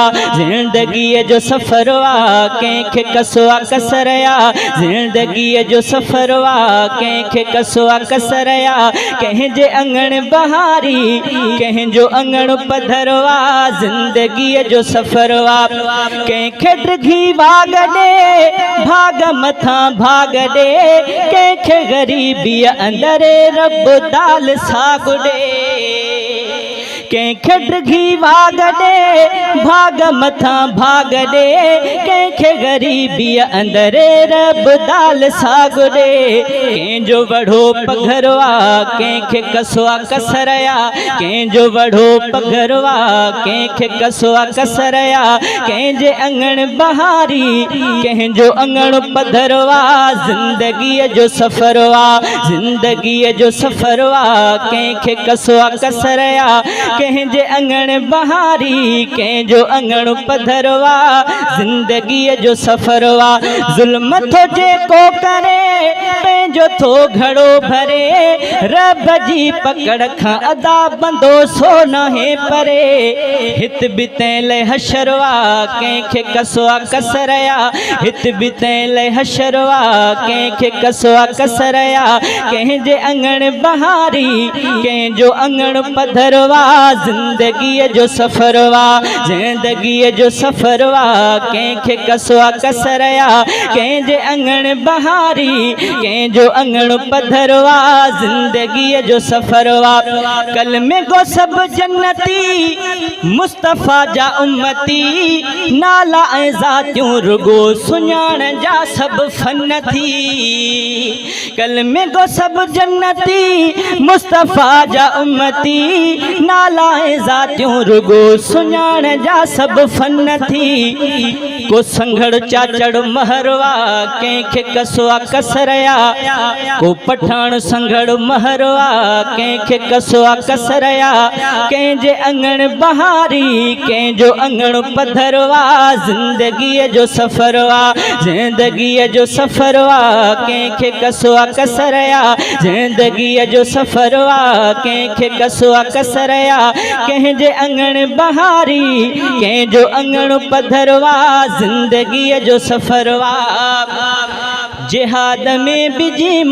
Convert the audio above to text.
जिंदगी जो सफरवा कंहिंखे कसवा कसरया जिंदगी जो सफरवा कंहिंखे कसवा कसरया कंहिंजे अंगण बहारी कंहिंजो अंगण पधरवा जिंदगी जो सफरवा कंहिंखे डिघी भाग ॾे भाग मथां भाग ॾे कंहिंखे ग़रीबी अंदरि रब दाल साग ॾे कंहिंखे डिघी भाग ॾे भाग मथां भाग ॾे कंहिंखे ग़रीबी अंदरि रब दाल साग ॾे कंहिंजो वड़ो पघरवा कंहिंखे कसवा कसरया कंहिंजो वड़ो पघरवा कंहिंखे कसवा कसरया कंहिंजे अंगण बहारी कंहिंजो अंगण पधरवा जिंदगीअ जो सफरवा जिंदगीअ जो सफरवा कंहिंखे कसवा कसरया कंहिंजे अंगण बहारी कंहिंजो अंगण पधरवा जिंदगीअ जो सफरवा ज़ुल्म थो जेको करे पंहिंजो थो घड़ो भरे रब जी पकड़ खां अदा बंदो सो नाहे परे हित बि तंहिं लाइ हशरवा कंहिंखे कसवा कसरया हित बि तंहिं लाइ हशरवा कंहिंखे कसवा कसरया कंहिंजे अंगण बहारी कंहिंजो अंगण पधरवा जिंदगीअ जो सफरवा जिंदगीअ जो सफरवा कंहिंखे कसवा कसरया कंहिंजे अंगण बहारी कंहिंजो अंगण पधरवा जिंदगीअ जो सफरवा कलमे गो सब जन्नती मुस्तफ़ा जा उम्मती नाला ऐं ज़ातियूं रुगो सुञाण जा सब फन थी कलमे गो सब जन्नती मुस्तफ़ा जा उम्मती नाला ज़ातियूं रुगो सुञाण जा सब फन थी को संघड़ चाचड़ महरवा कंहिंखे कसवा कसरया को पठान संघड़ महरवा कंहिंखे कसवा कसरया कंहिंजे अंगण बहारी कंहिंजो अंगण पधरवा जिंदगीअ जो सफरवा जिंदगीअ जो सफरवा कंहिंखे कसवा कसरया जिंदगीअ जो सफरवा कंहिंखे कसवा कसरया कंहिंजे अंगण बहारी कंहिंजो अंगण पधरवा जिंदगीअ जो सफरवा जिहाद में बिजी